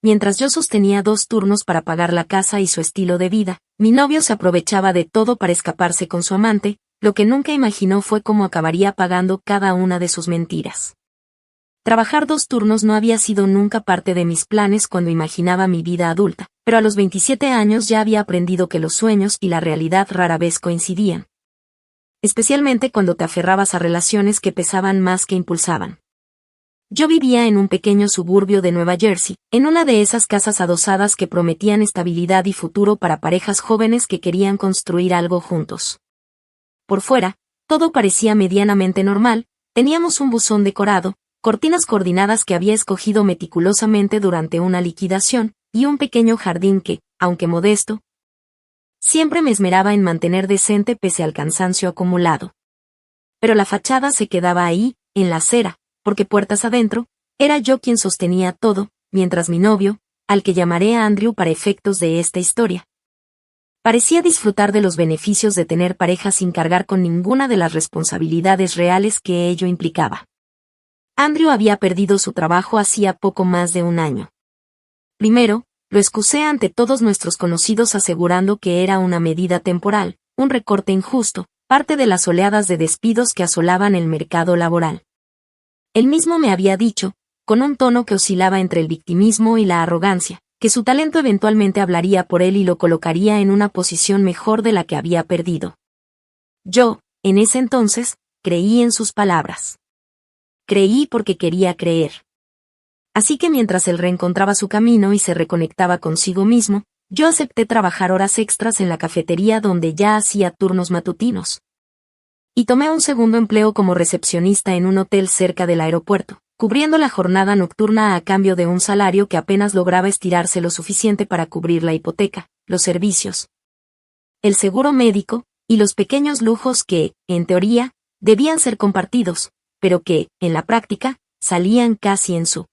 Mientras yo sostenía 2 turnos para pagar la casa y su estilo de vida, mi novio se aprovechaba de todo para escaparse con su amante. Lo que nunca imaginó fue cómo acabaría pagando cada una de sus mentiras. Trabajar 2 turnos no había sido nunca parte de mis planes cuando imaginaba mi vida adulta, pero a los 27 años ya había aprendido que los sueños y la realidad rara vez coincidían. Especialmente cuando te aferrabas a relaciones que pesaban más que impulsaban. Yo vivía en un pequeño suburbio de Nueva Jersey, en una de esas casas adosadas que prometían estabilidad y futuro para parejas jóvenes que querían construir algo juntos. Por fuera, todo parecía medianamente normal, teníamos un buzón decorado, cortinas coordinadas que había escogido meticulosamente durante una liquidación, y un pequeño jardín que, aunque modesto, siempre me esmeraba en mantener decente pese al cansancio acumulado. Pero la fachada se quedaba ahí, en la acera, porque puertas adentro, era yo quien sostenía todo, mientras mi novio, al que llamaré a Andrew para efectos de esta historia, parecía disfrutar de los beneficios de tener pareja sin cargar con ninguna de las responsabilidades reales que ello implicaba. Andrew había perdido su trabajo hacía poco más de un año. Primero, lo excusé ante todos nuestros conocidos asegurando que era una medida temporal, un recorte injusto, parte de las oleadas de despidos que asolaban el mercado laboral. Él mismo me había dicho, con un tono que oscilaba entre el victimismo y la arrogancia, que su talento eventualmente hablaría por él y lo colocaría en una posición mejor de la que había perdido. Yo, en ese entonces, creí en sus palabras. Creí porque quería creer. Así que mientras él reencontraba su camino y se reconectaba consigo mismo, yo acepté trabajar horas extras en la cafetería donde ya hacía turnos matutinos. Y tomé un segundo empleo como recepcionista en un hotel cerca del aeropuerto, cubriendo la jornada nocturna a cambio de un salario que apenas lograba estirarse lo suficiente para cubrir la hipoteca, los servicios, el seguro médico, y los pequeños lujos que, en teoría, debían ser compartidos, pero que, en la práctica, salían casi en su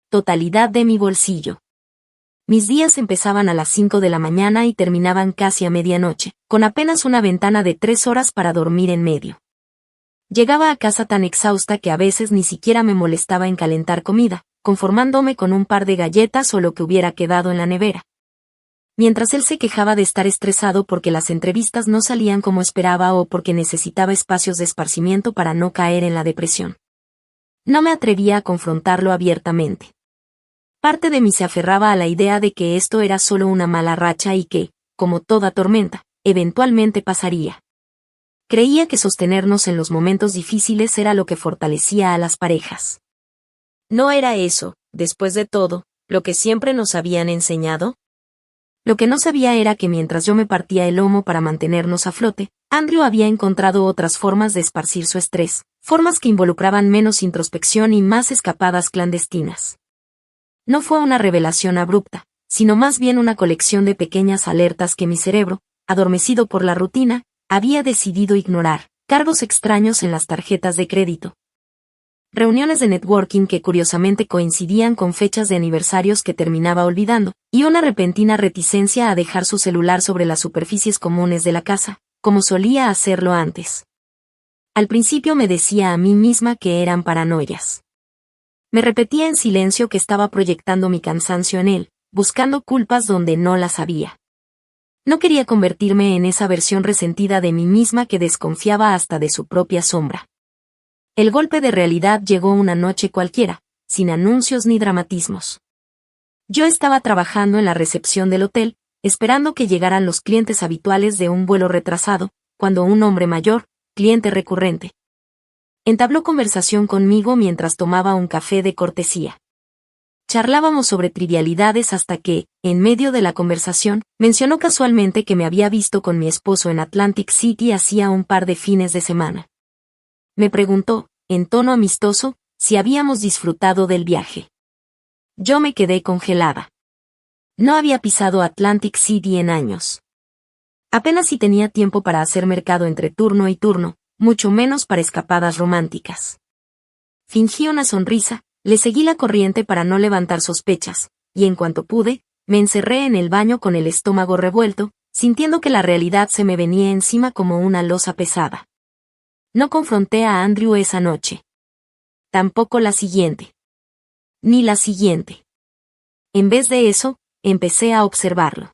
totalidad de mi bolsillo. Mis días empezaban a las 5 de la mañana y terminaban casi a medianoche, con apenas una ventana de 3 horas para dormir en medio. Llegaba a casa tan exhausta que a veces ni siquiera me molestaba en calentar comida, conformándome con un par de galletas o lo que hubiera quedado en la nevera. Mientras él se quejaba de estar estresado porque las entrevistas no salían como esperaba o porque necesitaba espacios de esparcimiento para no caer en la depresión. No me atrevía a confrontarlo abiertamente. Parte de mí se aferraba a la idea de que esto era solo una mala racha y que, como toda tormenta, eventualmente pasaría. Creía que sostenernos en los momentos difíciles era lo que fortalecía a las parejas. ¿No era eso, después de todo, lo que siempre nos habían enseñado? Lo que no sabía era que mientras yo me partía el lomo para mantenernos a flote, Andrew había encontrado otras formas de esparcir su estrés, formas que involucraban menos introspección y más escapadas clandestinas. No fue una revelación abrupta, sino más bien una colección de pequeñas alertas que mi cerebro, adormecido por la rutina, había decidido ignorar, cargos extraños en las tarjetas de crédito, reuniones de networking que curiosamente coincidían con fechas de aniversarios que terminaba olvidando, y una repentina reticencia a dejar su celular sobre las superficies comunes de la casa, como solía hacerlo antes. Al principio me decía a mí misma que eran paranoias. Me repetía en silencio que estaba proyectando mi cansancio en él, buscando culpas donde no las había. No quería convertirme en esa versión resentida de mí misma que desconfiaba hasta de su propia sombra. El golpe de realidad llegó una noche cualquiera, sin anuncios ni dramatismos. Yo estaba trabajando en la recepción del hotel, esperando que llegaran los clientes habituales de un vuelo retrasado, cuando un hombre mayor, cliente recurrente, entabló conversación conmigo mientras tomaba un café de cortesía. Charlábamos sobre trivialidades hasta que, en medio de la conversación, mencionó casualmente que me había visto con mi esposo en Atlantic City hacía un par de fines de semana. Me preguntó, en tono amistoso, si habíamos disfrutado del viaje. Yo me quedé congelada. No había pisado Atlantic City en años. Apenas si tenía tiempo para hacer mercado entre turno y turno, mucho menos para escapadas románticas. Fingí una sonrisa, le seguí la corriente para no levantar sospechas, y en cuanto pude, me encerré en el baño con el estómago revuelto, sintiendo que la realidad se me venía encima como una losa pesada. No confronté a Andrew esa noche. Tampoco la siguiente. Ni la siguiente. En vez de eso, empecé a observarlo.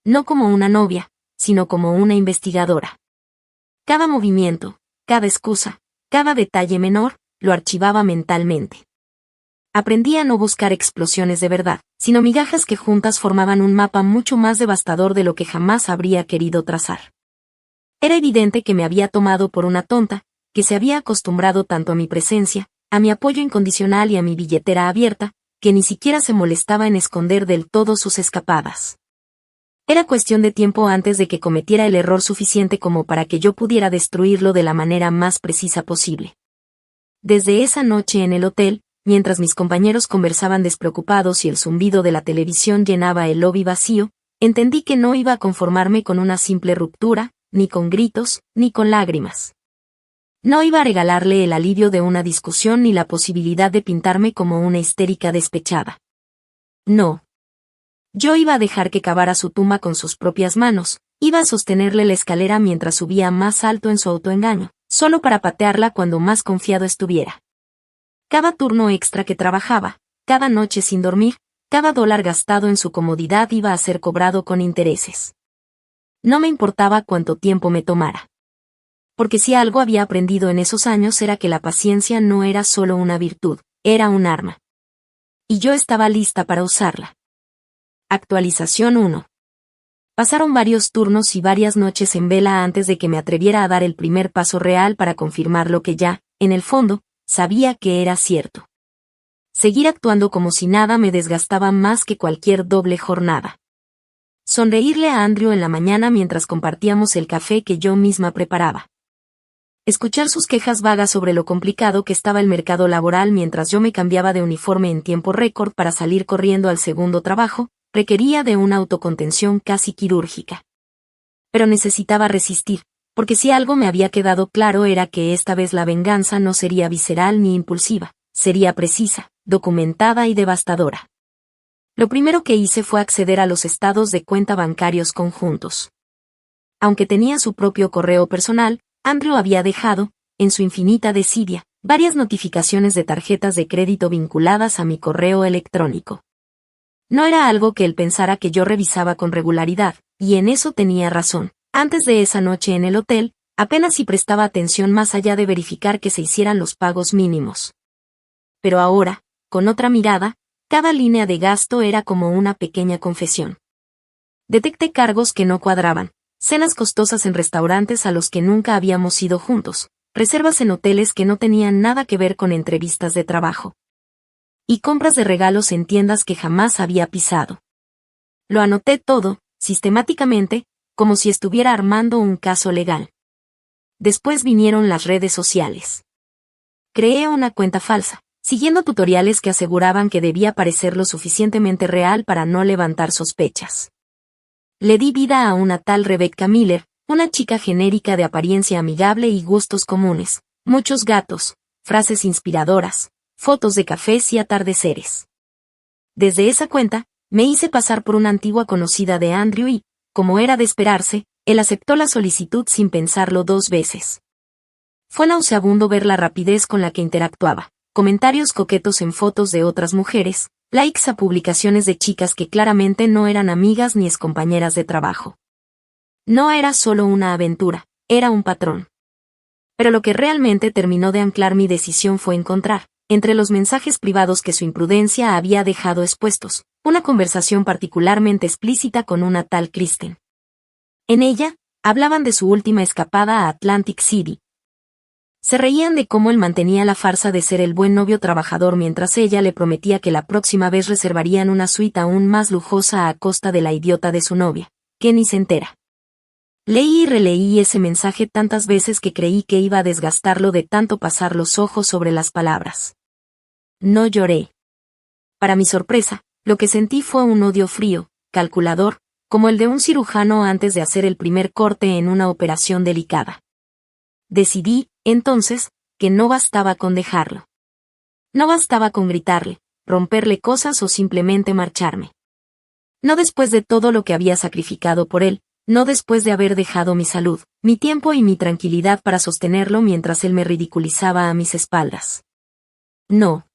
No como una novia, sino como una investigadora. Cada movimiento, cada excusa, cada detalle menor, lo archivaba mentalmente. Aprendí a no buscar explosiones de verdad, sino migajas que juntas formaban un mapa mucho más devastador de lo que jamás habría querido trazar. Era evidente que me había tomado por una tonta, que se había acostumbrado tanto a mi presencia, a mi apoyo incondicional y a mi billetera abierta, que ni siquiera se molestaba en esconder del todo sus escapadas. Era cuestión de tiempo antes de que cometiera el error suficiente como para que yo pudiera destruirlo de la manera más precisa posible. Desde esa noche en el hotel, mientras mis compañeros conversaban despreocupados y el zumbido de la televisión llenaba el lobby vacío, entendí que no iba a conformarme con una simple ruptura, ni con gritos, ni con lágrimas. No iba a regalarle el alivio de una discusión ni la posibilidad de pintarme como una histérica despechada. No. Yo iba a dejar que cavara su tumba con sus propias manos, iba a sostenerle la escalera mientras subía más alto en su autoengaño, solo para patearla cuando más confiado estuviera. Cada turno extra que trabajaba, cada noche sin dormir, cada dólar gastado en su comodidad iba a ser cobrado con intereses. No me importaba cuánto tiempo me tomara. Porque si algo había aprendido en esos años era que la paciencia no era solo una virtud, era un arma. Y yo estaba lista para usarla. Actualización 1. Pasaron varios turnos y varias noches en vela antes de que me atreviera a dar el primer paso real para confirmar lo que ya, en el fondo, sabía que era cierto. Seguir actuando como si nada me desgastaba más que cualquier doble jornada. Sonreírle a Andrew en la mañana mientras compartíamos el café que yo misma preparaba. Escuchar sus quejas vagas sobre lo complicado que estaba el mercado laboral mientras yo me cambiaba de uniforme en tiempo récord para salir corriendo al segundo trabajo, requería de una autocontención casi quirúrgica. Pero necesitaba resistir, porque si algo me había quedado claro era que esta vez la venganza no sería visceral ni impulsiva, sería precisa, documentada y devastadora. Lo primero que hice fue acceder a los estados de cuenta bancarios conjuntos. Aunque tenía su propio correo personal, Andrew había dejado, en su infinita desidia, varias notificaciones de tarjetas de crédito vinculadas a mi correo electrónico. No era algo que él pensara que yo revisaba con regularidad, y en eso tenía razón. Antes de esa noche en el hotel, apenas si prestaba atención más allá de verificar que se hicieran los pagos mínimos. Pero ahora, con otra mirada, cada línea de gasto era como una pequeña confesión. Detecté cargos que no cuadraban, cenas costosas en restaurantes a los que nunca habíamos ido juntos, reservas en hoteles que no tenían nada que ver con entrevistas de trabajo. Y compras de regalos en tiendas que jamás había pisado. Lo anoté todo, sistemáticamente, como si estuviera armando un caso legal. Después vinieron las redes sociales. Creé una cuenta falsa, siguiendo tutoriales que aseguraban que debía parecer lo suficientemente real para no levantar sospechas. Le di vida a una tal Rebecca Miller, una chica genérica de apariencia amigable y gustos comunes, muchos gatos, frases inspiradoras, fotos de cafés y atardeceres. Desde esa cuenta, me hice pasar por una antigua conocida de Andrew y, como era de esperarse, él aceptó la solicitud sin pensarlo 2 veces. Fue nauseabundo ver la rapidez con la que interactuaba, comentarios coquetos en fotos de otras mujeres, likes a publicaciones de chicas que claramente no eran amigas ni excompañeras de trabajo. No era solo una aventura, era un patrón. Pero lo que realmente terminó de anclar mi decisión fue encontrar, entre los mensajes privados que su imprudencia había dejado expuestos, una conversación particularmente explícita con una tal Kristen. En ella, hablaban de su última escapada a Atlantic City. Se reían de cómo él mantenía la farsa de ser el buen novio trabajador mientras ella le prometía que la próxima vez reservarían una suite aún más lujosa a costa de la idiota de su novia, que ni se entera. Leí y releí ese mensaje tantas veces que creí que iba a desgastarlo de tanto pasar los ojos sobre las palabras. No lloré. Para mi sorpresa, lo que sentí fue un odio frío, calculador, como el de un cirujano antes de hacer el primer corte en una operación delicada. Decidí, entonces, que no bastaba con dejarlo. No bastaba con gritarle, romperle cosas o simplemente marcharme. No después de todo lo que había sacrificado por él, no después de haber dejado mi salud, mi tiempo y mi tranquilidad para sostenerlo mientras él me ridiculizaba a mis espaldas. No.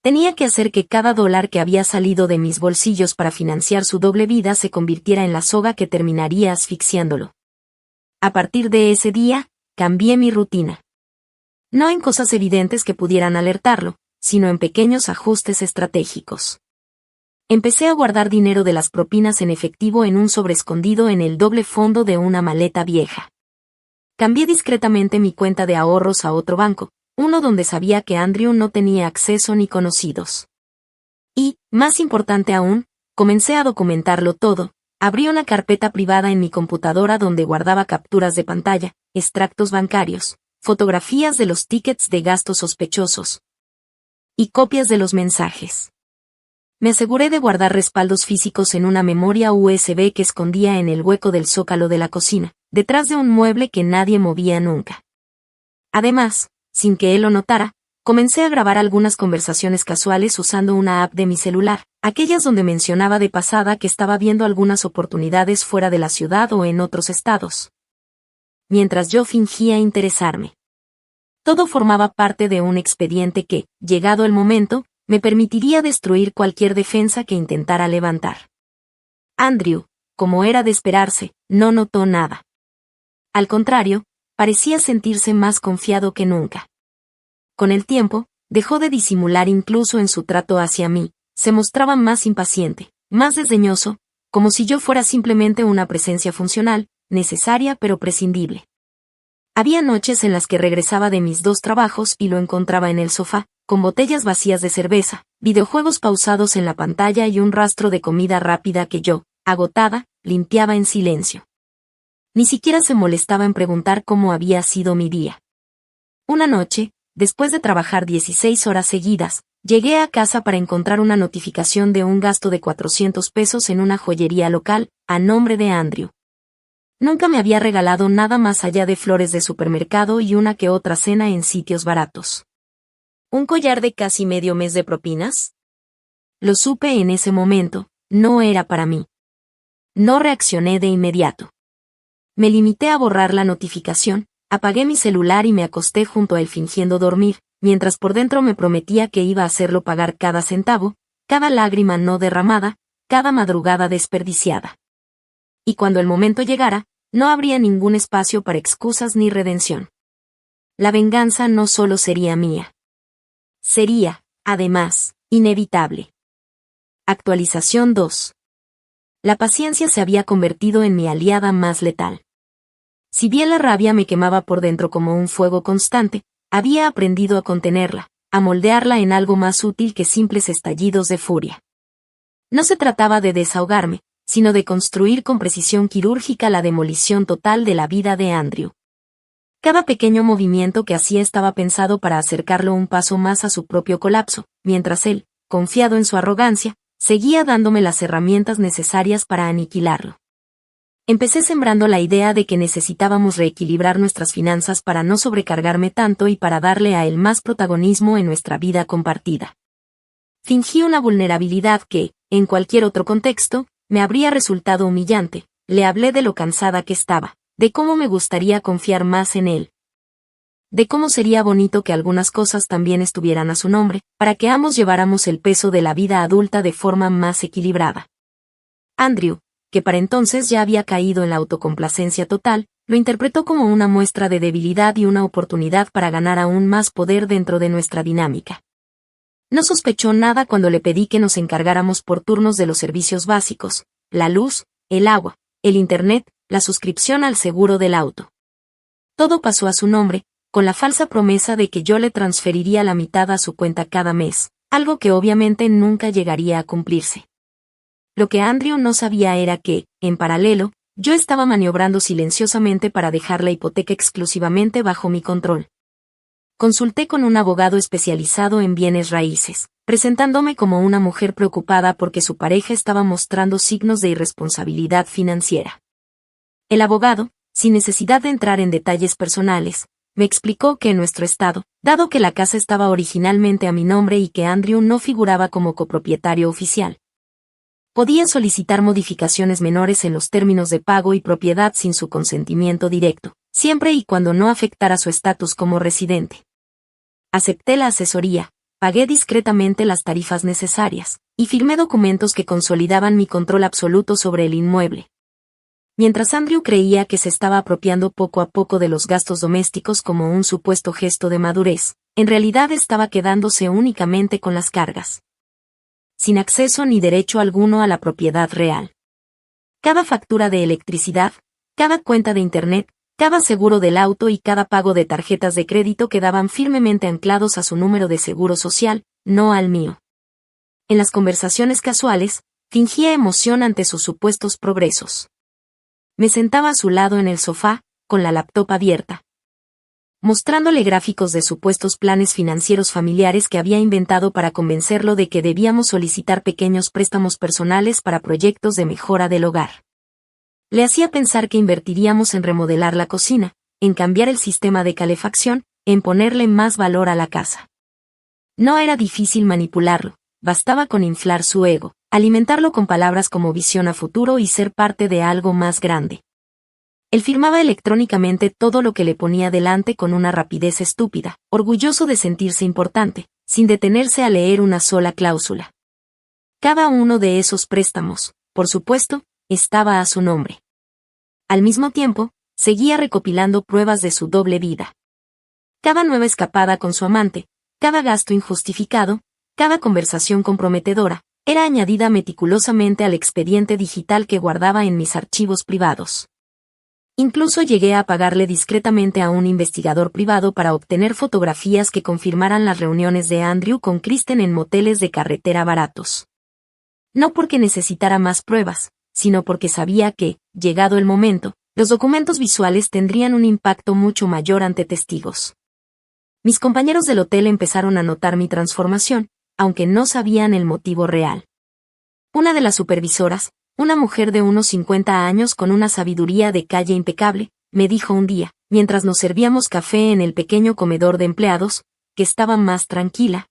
Tenía que hacer que cada dólar que había salido de mis bolsillos para financiar su doble vida se convirtiera en la soga que terminaría asfixiándolo. A partir de ese día, cambié mi rutina. No en cosas evidentes que pudieran alertarlo, sino en pequeños ajustes estratégicos. Empecé a guardar dinero de las propinas en efectivo en un sobre escondido en el doble fondo de una maleta vieja. Cambié discretamente mi cuenta de ahorros a otro banco, uno donde sabía que Andrew no tenía acceso ni conocidos. Y, más importante aún, comencé a documentarlo todo. Abrí una carpeta privada en mi computadora donde guardaba capturas de pantalla, extractos bancarios, fotografías de los tickets de gastos sospechosos y copias de los mensajes. Me aseguré de guardar respaldos físicos en una memoria USB que escondía en el hueco del zócalo de la cocina, detrás de un mueble que nadie movía nunca. Además, sin que él lo notara, comencé a grabar algunas conversaciones casuales usando una app de mi celular, aquellas donde mencionaba de pasada que estaba viendo algunas oportunidades fuera de la ciudad o en otros estados. Mientras yo fingía interesarme. Todo formaba parte de un expediente que, llegado el momento, me permitiría destruir cualquier defensa que intentara levantar. Andrew, como era de esperarse, no notó nada. Al contrario, parecía sentirse más confiado que nunca. Con el tiempo, dejó de disimular incluso en su trato hacia mí, se mostraba más impaciente, más desdeñoso, como si yo fuera simplemente una presencia funcional, necesaria pero prescindible. Había noches en las que regresaba de mis 2 trabajos y lo encontraba en el sofá, con botellas vacías de cerveza, videojuegos pausados en la pantalla y un rastro de comida rápida que yo, agotada, limpiaba en silencio. Ni siquiera se molestaba en preguntar cómo había sido mi día. Una noche, después de trabajar 16 horas seguidas, llegué a casa para encontrar una notificación de un gasto de $400 en una joyería local, a nombre de Andrew. Nunca me había regalado nada más allá de flores de supermercado y una que otra cena en sitios baratos. ¿Un collar de casi medio mes de propinas? Lo supe en ese momento, no era para mí. No reaccioné de inmediato. Me limité a borrar la notificación, apagué mi celular y me acosté junto a él fingiendo dormir, mientras por dentro me prometía que iba a hacerlo pagar cada centavo, cada lágrima no derramada, cada madrugada desperdiciada. Y cuando el momento llegara, no habría ningún espacio para excusas ni redención. La venganza no solo sería mía. Sería, además, inevitable. Actualización 2. La paciencia se había convertido en mi aliada más letal. Si bien la rabia me quemaba por dentro como un fuego constante, había aprendido a contenerla, a moldearla en algo más útil que simples estallidos de furia. No se trataba de desahogarme, sino de construir con precisión quirúrgica la demolición total de la vida de Andrew. Cada pequeño movimiento que hacía estaba pensado para acercarlo un paso más a su propio colapso, mientras él, confiado en su arrogancia, seguía dándome las herramientas necesarias para aniquilarlo. Empecé sembrando la idea de que necesitábamos reequilibrar nuestras finanzas para no sobrecargarme tanto y para darle a él más protagonismo en nuestra vida compartida. Fingí una vulnerabilidad que, en cualquier otro contexto, me habría resultado humillante. Le hablé de lo cansada que estaba, de cómo me gustaría confiar más en él, de cómo sería bonito que algunas cosas también estuvieran a su nombre, para que ambos lleváramos el peso de la vida adulta de forma más equilibrada. Andrew, que para entonces ya había caído en la autocomplacencia total, lo interpretó como una muestra de debilidad y una oportunidad para ganar aún más poder dentro de nuestra dinámica. No sospechó nada cuando le pedí que nos encargáramos por turnos de los servicios básicos, la luz, el agua, el internet, la suscripción al seguro del auto. Todo pasó a su nombre, con la falsa promesa de que yo le transferiría la mitad a su cuenta cada mes, algo que obviamente nunca llegaría a cumplirse. Lo que Andrew no sabía era que, en paralelo, yo estaba maniobrando silenciosamente para dejar la hipoteca exclusivamente bajo mi control. Consulté con un abogado especializado en bienes raíces, presentándome como una mujer preocupada porque su pareja estaba mostrando signos de irresponsabilidad financiera. El abogado, sin necesidad de entrar en detalles personales, me explicó que en nuestro estado, dado que la casa estaba originalmente a mi nombre y que Andrew no figuraba como copropietario oficial, podía solicitar modificaciones menores en los términos de pago y propiedad sin su consentimiento directo, siempre y cuando no afectara su estatus como residente. Acepté la asesoría, pagué discretamente las tarifas necesarias, y firmé documentos que consolidaban mi control absoluto sobre el inmueble. Mientras Andrew creía que se estaba apropiando poco a poco de los gastos domésticos como un supuesto gesto de madurez, en realidad estaba quedándose únicamente con las cargas, sin acceso ni derecho alguno a la propiedad real. Cada factura de electricidad, cada cuenta de internet, cada seguro del auto y cada pago de tarjetas de crédito quedaban firmemente anclados a su número de seguro social, no al mío. En las conversaciones casuales, fingía emoción ante sus supuestos progresos. Me sentaba a su lado en el sofá, con la laptop abierta, mostrándole gráficos de supuestos planes financieros familiares que había inventado para convencerlo de que debíamos solicitar pequeños préstamos personales para proyectos de mejora del hogar. Le hacía pensar que invertiríamos en remodelar la cocina, en cambiar el sistema de calefacción, en ponerle más valor a la casa. No era difícil manipularlo, bastaba con inflar su ego, alimentarlo con palabras como visión a futuro y ser parte de algo más grande. Él firmaba electrónicamente todo lo que le ponía delante con una rapidez estúpida, orgulloso de sentirse importante, sin detenerse a leer una sola cláusula. Cada uno de esos préstamos, por supuesto, estaba a su nombre. Al mismo tiempo, seguía recopilando pruebas de su doble vida. Cada nueva escapada con su amante, cada gasto injustificado, cada conversación comprometedora, era añadida meticulosamente al expediente digital que guardaba en mis archivos privados. Incluso llegué a pagarle discretamente a un investigador privado para obtener fotografías que confirmaran las reuniones de Andrew con Kristen en moteles de carretera baratos. No porque necesitara más pruebas, sino porque sabía que, llegado el momento, los documentos visuales tendrían un impacto mucho mayor ante testigos. Mis compañeros del hotel empezaron a notar mi transformación, aunque no sabían el motivo real. Una de las supervisoras, una mujer de unos 50 años con una sabiduría de calle impecable, me dijo un día, mientras nos servíamos café en el pequeño comedor de empleados, que estaba más tranquila.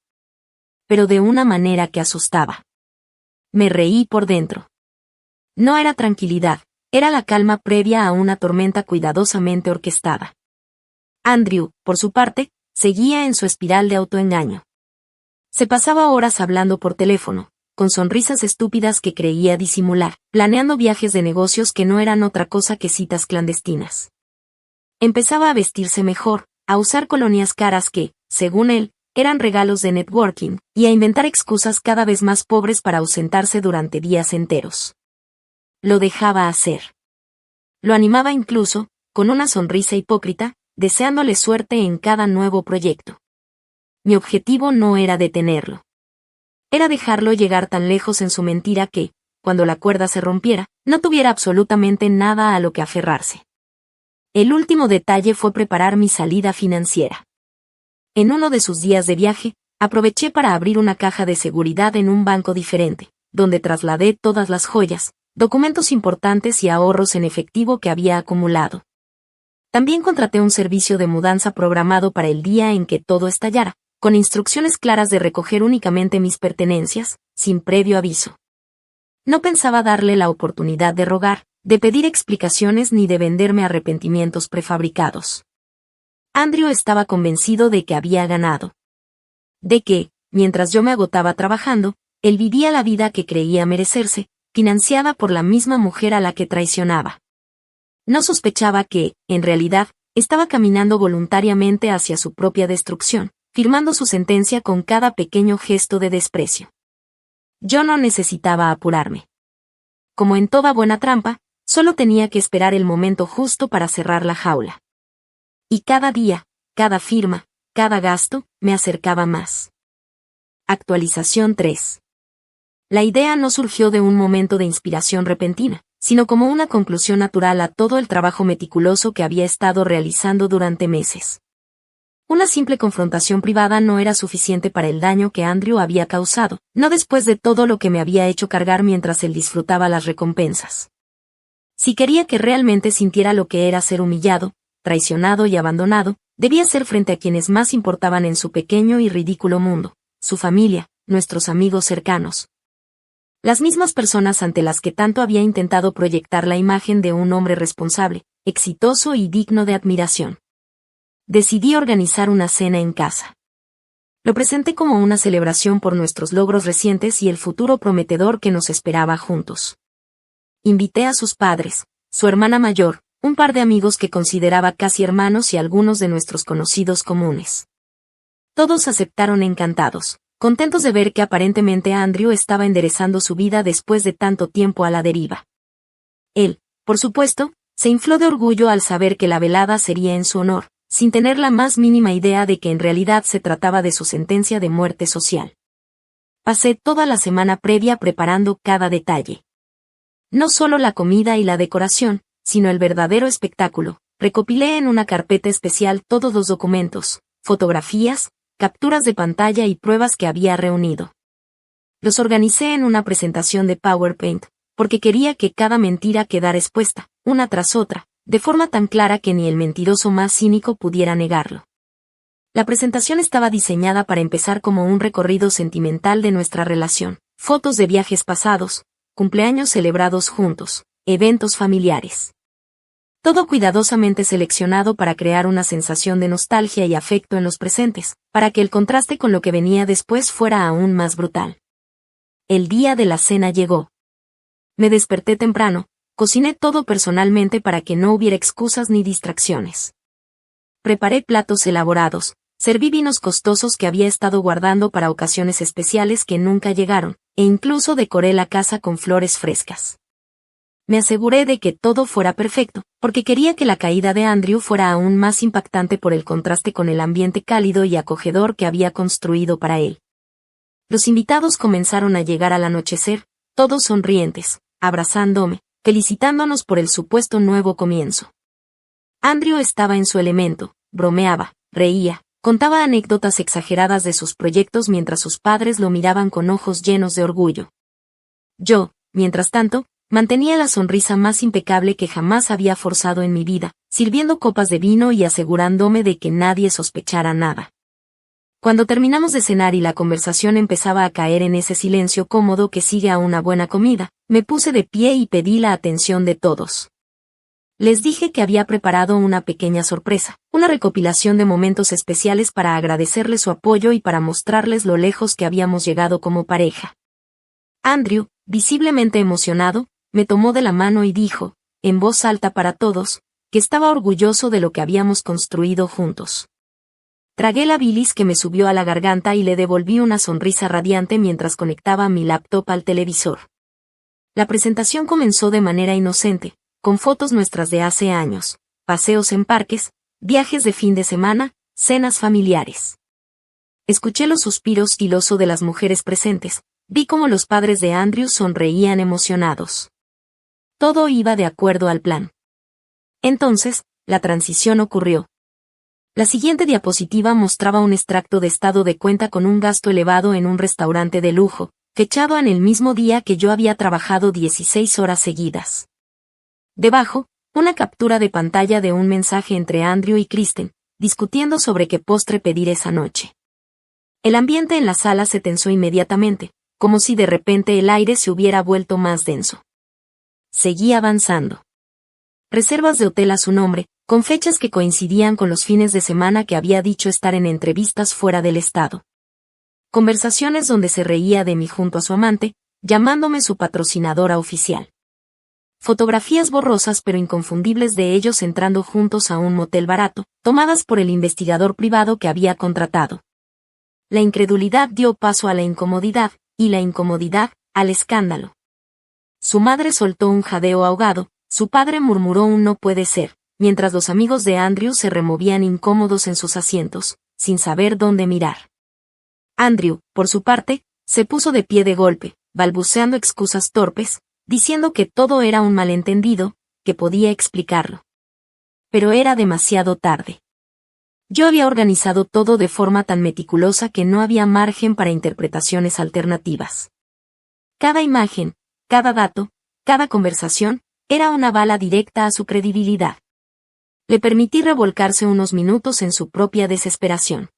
Pero de una manera que asustaba. Me reí por dentro. No era tranquilidad, era la calma previa a una tormenta cuidadosamente orquestada. Andrew, por su parte, seguía en su espiral de autoengaño. Se pasaba horas hablando por teléfono, con sonrisas estúpidas que creía disimular, planeando viajes de negocios que no eran otra cosa que citas clandestinas. Empezaba a vestirse mejor, a usar colonias caras que, según él, eran regalos de networking, y a inventar excusas cada vez más pobres para ausentarse durante días enteros. Lo dejaba hacer. Lo animaba incluso, con una sonrisa hipócrita, deseándole suerte en cada nuevo proyecto. Mi objetivo no era detenerlo. Era dejarlo llegar tan lejos en su mentira que, cuando la cuerda se rompiera, no tuviera absolutamente nada a lo que aferrarse. El último detalle fue preparar mi salida financiera. En uno de sus días de viaje, aproveché para abrir una caja de seguridad en un banco diferente, donde trasladé todas las joyas, documentos importantes y ahorros en efectivo que había acumulado. También contraté un servicio de mudanza programado para el día en que todo estallara, con instrucciones claras de recoger únicamente mis pertenencias, sin previo aviso. No pensaba darle la oportunidad de rogar, de pedir explicaciones ni de venderme arrepentimientos prefabricados. Andrew estaba convencido de que había ganado. De que, mientras yo me agotaba trabajando, él vivía la vida que creía merecerse, financiada por la misma mujer a la que traicionaba. No sospechaba que, en realidad, estaba caminando voluntariamente hacia su propia destrucción, firmando su sentencia con cada pequeño gesto de desprecio. Yo no necesitaba apurarme. Como en toda buena trampa, solo tenía que esperar el momento justo para cerrar la jaula. Y cada día, cada firma, cada gasto, me acercaba más. Actualización 3. La idea no surgió de un momento de inspiración repentina, sino como una conclusión natural a todo el trabajo meticuloso que había estado realizando durante meses. Una simple confrontación privada no era suficiente para el daño que Andrew había causado, no después de todo lo que me había hecho cargar mientras él disfrutaba las recompensas. Si quería que realmente sintiera lo que era ser humillado, traicionado y abandonado, debía ser frente a quienes más importaban en su pequeño y ridículo mundo, su familia, nuestros amigos cercanos. Las mismas personas ante las que tanto había intentado proyectar la imagen de un hombre responsable, exitoso y digno de admiración. Decidí organizar una cena en casa. Lo presenté como una celebración por nuestros logros recientes y el futuro prometedor que nos esperaba juntos. Invité a sus padres, su hermana mayor, un par de amigos que consideraba casi hermanos y algunos de nuestros conocidos comunes. Todos aceptaron encantados, contentos de ver que aparentemente Andrew estaba enderezando su vida después de tanto tiempo a la deriva. Él, por supuesto, se infló de orgullo al saber que la velada sería en su honor, sin tener la más mínima idea de que en realidad se trataba de su sentencia de muerte social. Pasé toda la semana previa preparando cada detalle. No solo la comida y la decoración, sino el verdadero espectáculo. Recopilé en una carpeta especial todos los documentos, fotografías, capturas de pantalla y pruebas que había reunido. Los organicé en una presentación de PowerPoint, porque quería que cada mentira quedara expuesta, una tras otra, de forma tan clara que ni el mentiroso más cínico pudiera negarlo. La presentación estaba diseñada para empezar como un recorrido sentimental de nuestra relación, fotos de viajes pasados, cumpleaños celebrados juntos, eventos familiares. Todo cuidadosamente seleccionado para crear una sensación de nostalgia y afecto en los presentes, para que el contraste con lo que venía después fuera aún más brutal. El día de la cena llegó. Me desperté temprano, cociné todo personalmente para que no hubiera excusas ni distracciones. Preparé platos elaborados, serví vinos costosos que había estado guardando para ocasiones especiales que nunca llegaron, e incluso decoré la casa con flores frescas. Me aseguré de que todo fuera perfecto, porque quería que la caída de Andrew fuera aún más impactante por el contraste con el ambiente cálido y acogedor que había construido para él. Los invitados comenzaron a llegar al anochecer, todos sonrientes, abrazándome, felicitándonos por el supuesto nuevo comienzo. Andrew estaba en su elemento, bromeaba, reía, contaba anécdotas exageradas de sus proyectos mientras sus padres lo miraban con ojos llenos de orgullo. Yo, mientras tanto, mantenía la sonrisa más impecable que jamás había forzado en mi vida, sirviendo copas de vino y asegurándome de que nadie sospechara nada. Cuando terminamos de cenar y la conversación empezaba a caer en ese silencio cómodo que sigue a una buena comida, me puse de pie y pedí la atención de todos. Les dije que había preparado una pequeña sorpresa, una recopilación de momentos especiales para agradecerles su apoyo y para mostrarles lo lejos que habíamos llegado como pareja. Andrew, visiblemente emocionado, me tomó de la mano y dijo, en voz alta para todos, que estaba orgulloso de lo que habíamos construido juntos. Tragué la bilis que me subió a la garganta y le devolví una sonrisa radiante mientras conectaba mi laptop al televisor. La presentación comenzó de manera inocente, con fotos nuestras de hace años, paseos en parques, viajes de fin de semana, cenas familiares. Escuché los suspiros filosos de las mujeres presentes, vi cómo los padres de Andrew sonreían emocionados. Todo iba de acuerdo al plan. Entonces, la transición ocurrió. La siguiente diapositiva mostraba un extracto de estado de cuenta con un gasto elevado en un restaurante de lujo, fechado en el mismo día que yo había trabajado 16 horas seguidas. Debajo, una captura de pantalla de un mensaje entre Andrew y Kristen, discutiendo sobre qué postre pedir esa noche. El ambiente en la sala se tensó inmediatamente, como si de repente el aire se hubiera vuelto más denso. Seguí avanzando. Reservas de hotel a su nombre, con fechas que coincidían con los fines de semana que había dicho estar en entrevistas fuera del estado. Conversaciones donde se reía de mí junto a su amante, llamándome su patrocinadora oficial. Fotografías borrosas pero inconfundibles de ellos entrando juntos a un motel barato, tomadas por el investigador privado que había contratado. La incredulidad dio paso a la incomodidad, y la incomodidad, al escándalo. Su madre soltó un jadeo ahogado, su padre murmuró un no puede ser, mientras los amigos de Andrew se removían incómodos en sus asientos, sin saber dónde mirar. Andrew, por su parte, se puso de pie de golpe, balbuceando excusas torpes, diciendo que todo era un malentendido, que podía explicarlo. Pero era demasiado tarde. Yo había organizado todo de forma tan meticulosa que no había margen para interpretaciones alternativas. Cada imagen, cada dato, cada conversación, era una bala directa a su credibilidad. Le permití revolcarse unos minutos en su propia desesperación.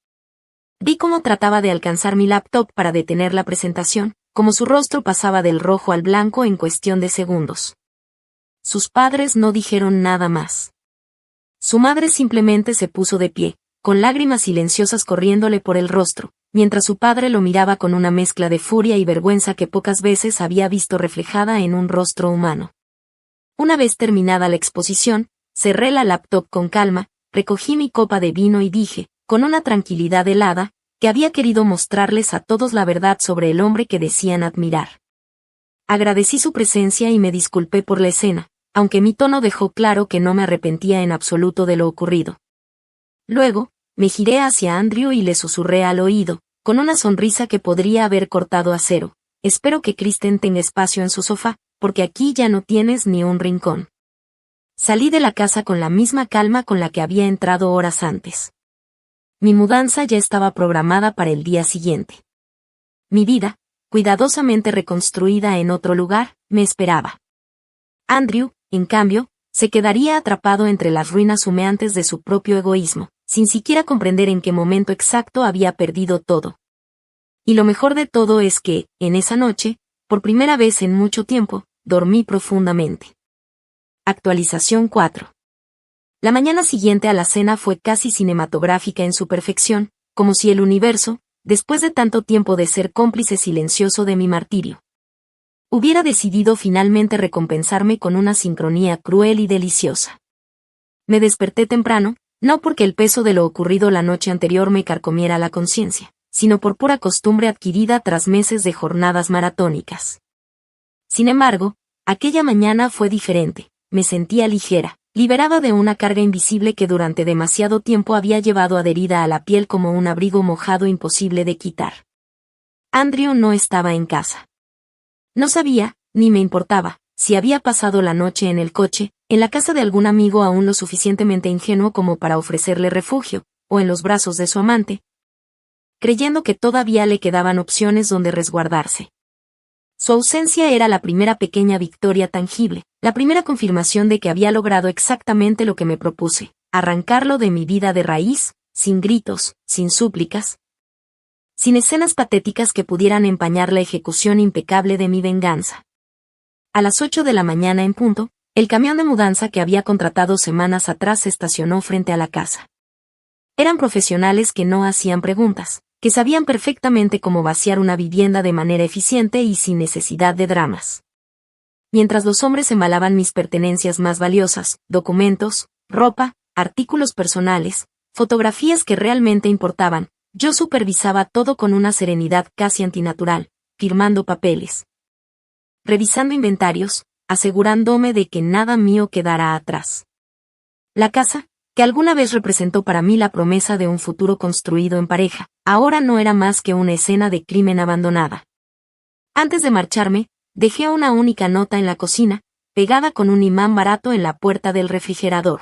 Vi cómo trataba de alcanzar mi laptop para detener la presentación, como su rostro pasaba del rojo al blanco en cuestión de segundos. Sus padres no dijeron nada más. Su madre simplemente se puso de pie, con lágrimas silenciosas corriéndole por el rostro, mientras su padre lo miraba con una mezcla de furia y vergüenza que pocas veces había visto reflejada en un rostro humano. Una vez terminada la exposición, cerré la laptop con calma, recogí mi copa de vino y dije, con una tranquilidad helada, que había querido mostrarles a todos la verdad sobre el hombre que decían admirar. Agradecí su presencia y me disculpé por la escena, aunque mi tono dejó claro que no me arrepentía en absoluto de lo ocurrido. Luego, me giré hacia Andrew y le susurré al oído, con una sonrisa que podría haber cortado acero: espero que Kristen tenga espacio en su sofá, porque aquí ya no tienes ni un rincón. Salí de la casa con la misma calma con la que había entrado horas antes. Mi mudanza ya estaba programada para el día siguiente. Mi vida, cuidadosamente reconstruida en otro lugar, me esperaba. Andrew, en cambio, se quedaría atrapado entre las ruinas humeantes de su propio egoísmo, sin siquiera comprender en qué momento exacto había perdido todo. Y lo mejor de todo es que, en esa noche, por primera vez en mucho tiempo, dormí profundamente. Actualización 4. La mañana siguiente a la cena fue casi cinematográfica en su perfección, como si el universo, después de tanto tiempo de ser cómplice silencioso de mi martirio, hubiera decidido finalmente recompensarme con una sincronía cruel y deliciosa. Me desperté temprano, no porque el peso de lo ocurrido la noche anterior me carcomiera la conciencia, sino por pura costumbre adquirida tras meses de jornadas maratónicas. Sin embargo, aquella mañana fue diferente, me sentía ligera, liberada de una carga invisible que durante demasiado tiempo había llevado adherida a la piel como un abrigo mojado imposible de quitar. Andrew no estaba en casa. No sabía, ni me importaba, si había pasado la noche en el coche, en la casa de algún amigo aún lo suficientemente ingenuo como para ofrecerle refugio, o en los brazos de su amante, creyendo que todavía le quedaban opciones donde resguardarse. Su ausencia era la primera pequeña victoria tangible, la primera confirmación de que había logrado exactamente lo que me propuse: arrancarlo de mi vida de raíz, sin gritos, sin súplicas, sin escenas patéticas que pudieran empañar la ejecución impecable de mi venganza. A las 8 de la mañana en punto, el camión de mudanza que había contratado semanas atrás se estacionó frente a la casa. Eran profesionales que no hacían preguntas, que sabían perfectamente cómo vaciar una vivienda de manera eficiente y sin necesidad de dramas. Mientras los hombres embalaban mis pertenencias más valiosas, documentos, ropa, artículos personales, fotografías que realmente importaban, yo supervisaba todo con una serenidad casi antinatural, firmando papeles, revisando inventarios, asegurándome de que nada mío quedara atrás. La casa, que alguna vez representó para mí la promesa de un futuro construido en pareja, ahora no era más que una escena de crimen abandonada. Antes de marcharme, dejé una única nota en la cocina, pegada con un imán barato en la puerta del refrigerador.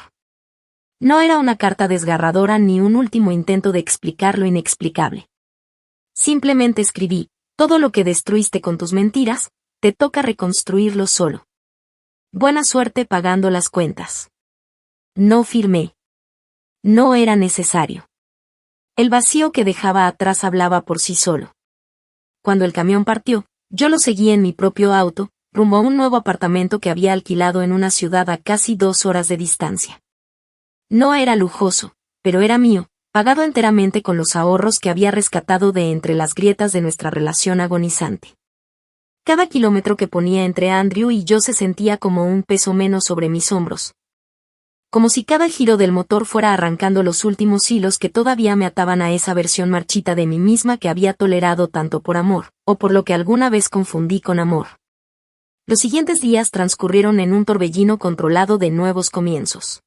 No era una carta desgarradora ni un último intento de explicar lo inexplicable. Simplemente escribí: todo lo que destruiste con tus mentiras, te toca reconstruirlo solo. Buena suerte pagando las cuentas. No firmé. No era necesario. El vacío que dejaba atrás hablaba por sí solo. Cuando el camión partió, yo lo seguí en mi propio auto, rumbo a un nuevo apartamento que había alquilado en una ciudad a casi 2 horas de distancia. No era lujoso, pero era mío, pagado enteramente con los ahorros que había rescatado de entre las grietas de nuestra relación agonizante. Cada kilómetro que ponía entre Andrew y yo se sentía como un peso menos sobre mis hombros. Como si cada giro del motor fuera arrancando los últimos hilos que todavía me ataban a esa versión marchita de mí misma que había tolerado tanto por amor, o por lo que alguna vez confundí con amor. Los siguientes días transcurrieron en un torbellino controlado de nuevos comienzos.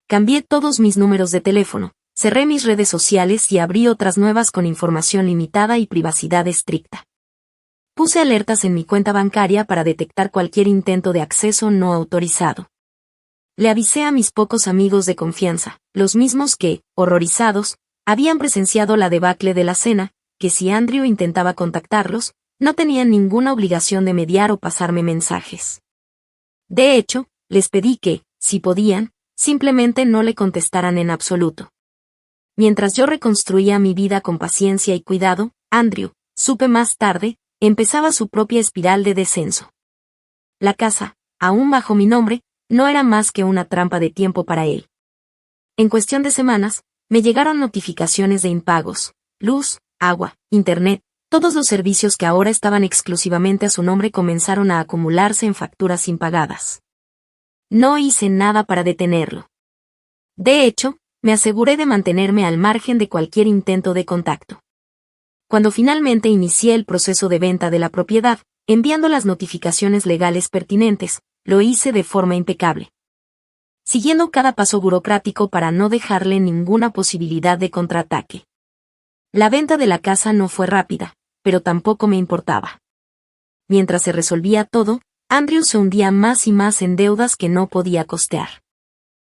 Cambié todos mis números de teléfono, cerré mis redes sociales y abrí otras nuevas con información limitada y privacidad estricta. Puse alertas en mi cuenta bancaria para detectar cualquier intento de acceso no autorizado. Le avisé a mis pocos amigos de confianza, los mismos que, horrorizados, habían presenciado la debacle de la cena, que si Andrew intentaba contactarlos, no tenían ninguna obligación de mediar o pasarme mensajes. De hecho, les pedí que, si podían, simplemente no le contestaran en absoluto. Mientras yo reconstruía mi vida con paciencia y cuidado, Andrew, supe más tarde, empezaba su propia espiral de descenso. La casa, aún bajo mi nombre, no era más que una trampa de tiempo para él. En cuestión de semanas, me llegaron notificaciones de impagos: luz, agua, internet, todos los servicios que ahora estaban exclusivamente a su nombre comenzaron a acumularse en facturas impagadas. No hice nada para detenerlo. De hecho, me aseguré de mantenerme al margen de cualquier intento de contacto. Cuando finalmente inicié el proceso de venta de la propiedad, enviando las notificaciones legales pertinentes, lo hice de forma impecable, siguiendo cada paso burocrático para no dejarle ninguna posibilidad de contraataque. La venta de la casa no fue rápida, pero tampoco me importaba. Mientras se resolvía todo, Andrew se hundía más y más en deudas que no podía costear.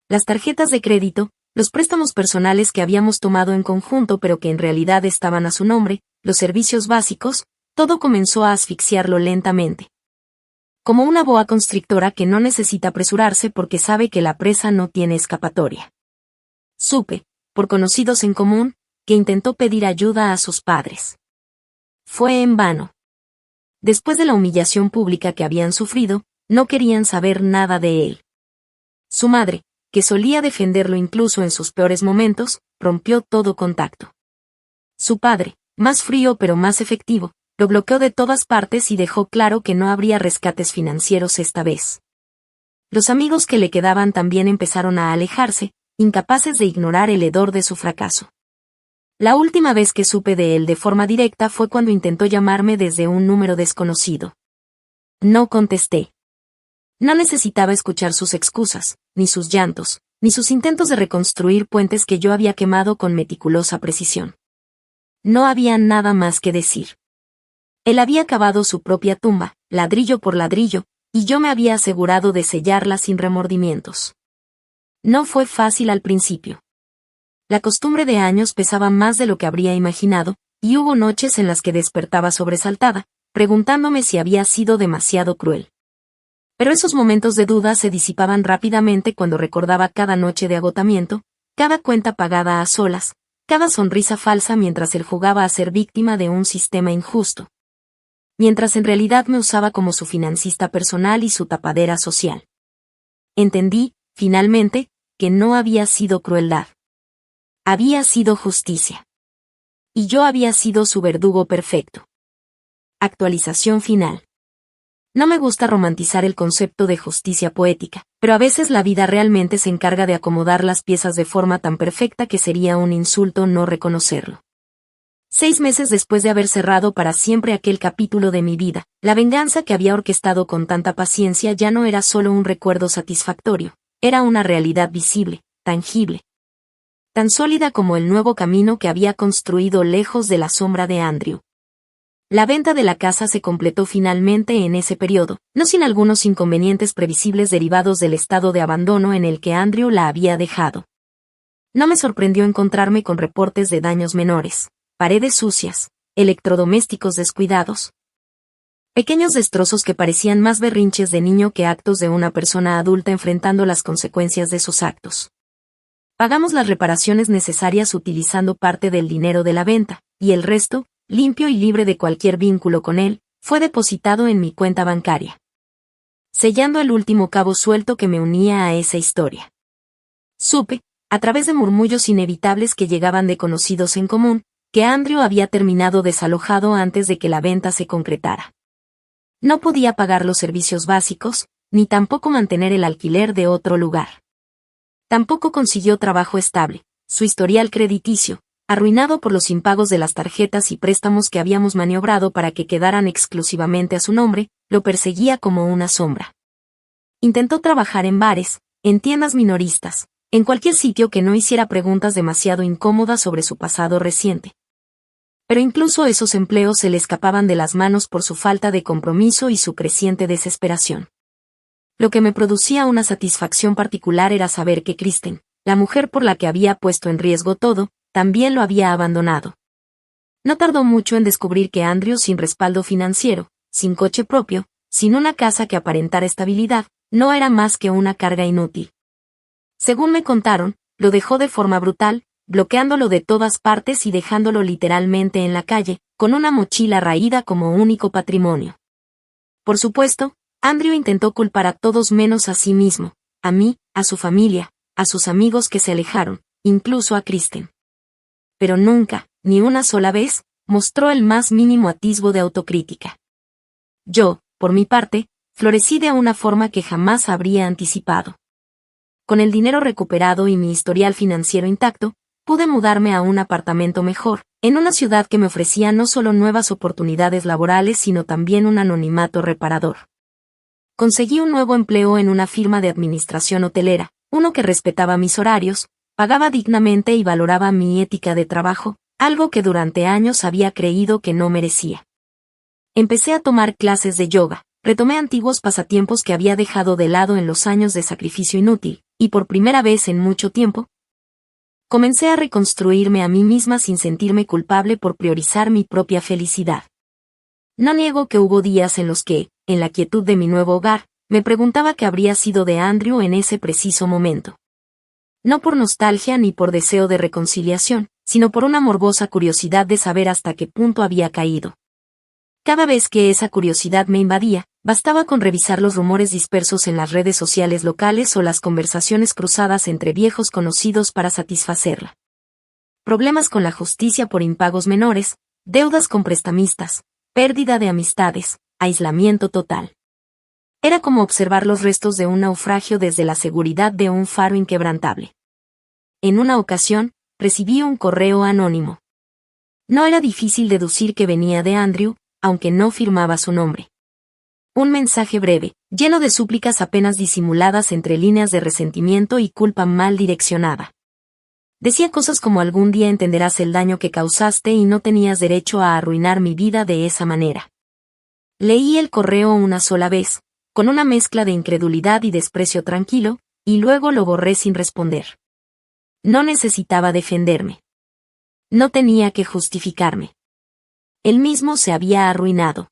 Las tarjetas de crédito, los préstamos personales que habíamos tomado en conjunto pero que en realidad estaban a su nombre, los servicios básicos, todo comenzó a asfixiarlo lentamente. Como una boa constrictora que no necesita apresurarse porque sabe que la presa no tiene escapatoria. Supe, por conocidos en común, que intentó pedir ayuda a sus padres. Fue en vano. Después de la humillación pública que habían sufrido, no querían saber nada de él. Su madre, que solía defenderlo incluso en sus peores momentos, rompió todo contacto. Su padre, más frío pero más efectivo, lo bloqueó de todas partes y dejó claro que no habría rescates financieros esta vez. Los amigos que le quedaban también empezaron a alejarse, incapaces de ignorar el hedor de su fracaso. La última vez que supe de él de forma directa fue cuando intentó llamarme desde un número desconocido. No contesté. No necesitaba escuchar sus excusas, ni sus llantos, ni sus intentos de reconstruir puentes que yo había quemado con meticulosa precisión. No había nada más que decir. Él había cavado su propia tumba, ladrillo por ladrillo, y yo me había asegurado de sellarla sin remordimientos. No fue fácil al principio. La costumbre de años pesaba más de lo que habría imaginado, y hubo noches en las que despertaba sobresaltada, preguntándome si había sido demasiado cruel. Pero esos momentos de duda se disipaban rápidamente cuando recordaba cada noche de agotamiento, cada cuenta pagada a solas, cada sonrisa falsa mientras él jugaba a ser víctima de un sistema injusto. Mientras en realidad me usaba como su financista personal y su tapadera social. Entendí, finalmente, que no había sido crueldad. Había sido justicia. Y yo había sido su verdugo perfecto. Actualización final. No me gusta romantizar el concepto de justicia poética, pero a veces la vida realmente se encarga de acomodar las piezas de forma tan perfecta que sería un insulto no reconocerlo. 6 meses después de haber cerrado para siempre aquel capítulo de mi vida, la venganza que había orquestado con tanta paciencia ya no era solo un recuerdo satisfactorio, era una realidad visible, tangible. Tan sólida como el nuevo camino que había construido lejos de la sombra de Andrew. La venta de la casa se completó finalmente en ese periodo, no sin algunos inconvenientes previsibles derivados del estado de abandono en el que Andrew la había dejado. No me sorprendió encontrarme con reportes de daños menores, paredes sucias, electrodomésticos descuidados. Pequeños destrozos que parecían más berrinches de niño que actos de una persona adulta enfrentando las consecuencias de sus actos. Pagamos las reparaciones necesarias utilizando parte del dinero de la venta, y el resto, limpio y libre de cualquier vínculo con él, fue depositado en mi cuenta bancaria. Sellando el último cabo suelto que me unía a esa historia. Supe, a través de murmullos inevitables que llegaban de conocidos en común, que Andrew había terminado desalojado antes de que la venta se concretara. No podía pagar los servicios básicos, ni tampoco mantener el alquiler de otro lugar. Tampoco consiguió trabajo estable, su historial crediticio, arruinado por los impagos de las tarjetas y préstamos que habíamos maniobrado para que quedaran exclusivamente a su nombre, lo perseguía como una sombra. Intentó trabajar en bares, en tiendas minoristas, en cualquier sitio que no hiciera preguntas demasiado incómodas sobre su pasado reciente. Pero incluso esos empleos se le escapaban de las manos por su falta de compromiso y su creciente desesperación. Lo que me producía una satisfacción particular era saber que Kristen, la mujer por la que había puesto en riesgo todo, también lo había abandonado. No tardó mucho en descubrir que Andrew, sin respaldo financiero, sin coche propio, sin una casa que aparentara estabilidad, no era más que una carga inútil. Según me contaron, lo dejó de forma brutal, bloqueándolo de todas partes y dejándolo literalmente en la calle, con una mochila raída como único patrimonio. Por supuesto, Andrew intentó culpar a todos menos a sí mismo, a mí, a su familia, a sus amigos que se alejaron, incluso a Kristen. Pero nunca, ni una sola vez, mostró el más mínimo atisbo de autocrítica. Yo, por mi parte, florecí de una forma que jamás habría anticipado. Con el dinero recuperado y mi historial financiero intacto, pude mudarme a un apartamento mejor, en una ciudad que me ofrecía no solo nuevas oportunidades laborales sino también un anonimato reparador. Conseguí un nuevo empleo en una firma de administración hotelera, uno que respetaba mis horarios, pagaba dignamente y valoraba mi ética de trabajo, algo que durante años había creído que no merecía. Empecé a tomar clases de yoga, retomé antiguos pasatiempos que había dejado de lado en los años de sacrificio inútil, y por primera vez en mucho tiempo, comencé a reconstruirme a mí misma sin sentirme culpable por priorizar mi propia felicidad. No niego que hubo días en los que, en la quietud de mi nuevo hogar, me preguntaba qué habría sido de Andrew en ese preciso momento. No por nostalgia ni por deseo de reconciliación, sino por una morbosa curiosidad de saber hasta qué punto había caído. Cada vez que esa curiosidad me invadía, bastaba con revisar los rumores dispersos en las redes sociales locales o las conversaciones cruzadas entre viejos conocidos para satisfacerla. Problemas con la justicia por impagos menores, deudas con prestamistas, pérdida de amistades, aislamiento total. Era como observar los restos de un naufragio desde la seguridad de un faro inquebrantable. En una ocasión, recibí un correo anónimo. No era difícil deducir que venía de Andrew, aunque no firmaba su nombre. Un mensaje breve, lleno de súplicas apenas disimuladas entre líneas de resentimiento y culpa mal direccionada. Decía cosas como algún día entenderás el daño que causaste y no tenías derecho a arruinar mi vida de esa manera. Leí el correo una sola vez, con una mezcla de incredulidad y desprecio tranquilo, y luego lo borré sin responder. No necesitaba defenderme. No tenía que justificarme. Él mismo se había arruinado.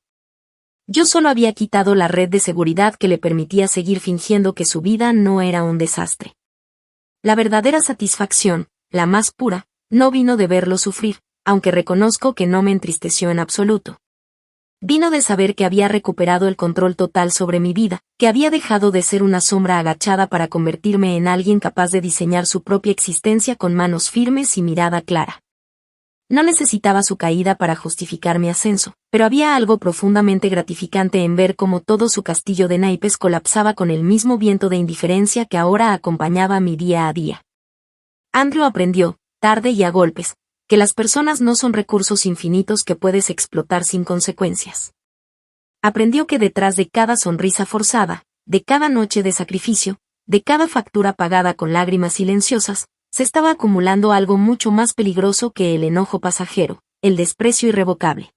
Yo solo había quitado la red de seguridad que le permitía seguir fingiendo que su vida no era un desastre. La verdadera satisfacción, la más pura, no vino de verlo sufrir, aunque reconozco que no me entristeció en absoluto. Vino de saber que había recuperado el control total sobre mi vida, que había dejado de ser una sombra agachada para convertirme en alguien capaz de diseñar su propia existencia con manos firmes y mirada clara. No necesitaba su caída para justificar mi ascenso, pero había algo profundamente gratificante en ver cómo todo su castillo de naipes colapsaba con el mismo viento de indiferencia que ahora acompañaba mi día a día. Andrew aprendió, tarde y a golpes, que las personas no son recursos infinitos que puedes explotar sin consecuencias. Aprendió que detrás de cada sonrisa forzada, de cada noche de sacrificio, de cada factura pagada con lágrimas silenciosas, se estaba acumulando algo mucho más peligroso que el enojo pasajero, el desprecio irrevocable.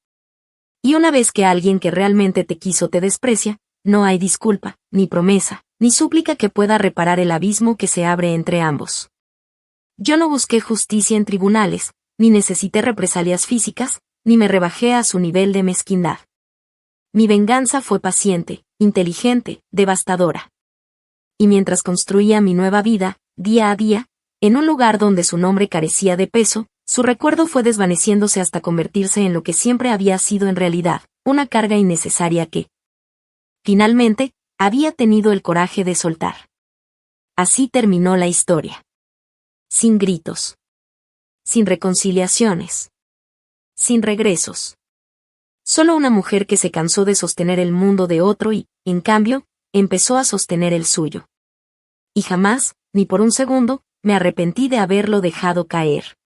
Y una vez que alguien que realmente te quiso te desprecia, no hay disculpa, ni promesa, ni súplica que pueda reparar el abismo que se abre entre ambos. Yo no busqué justicia en tribunales, ni necesité represalias físicas, ni me rebajé a su nivel de mezquindad. Mi venganza fue paciente, inteligente, devastadora. Y mientras construía mi nueva vida, día a día, en un lugar donde su nombre carecía de peso, su recuerdo fue desvaneciéndose hasta convertirse en lo que siempre había sido en realidad, una carga innecesaria que, finalmente, había tenido el coraje de soltar. Así terminó la historia. Sin gritos. Sin reconciliaciones. Sin regresos. Solo una mujer que se cansó de sostener el mundo de otro y, en cambio, empezó a sostener el suyo. Y jamás, ni por un segundo, me arrepentí de haberlo dejado caer.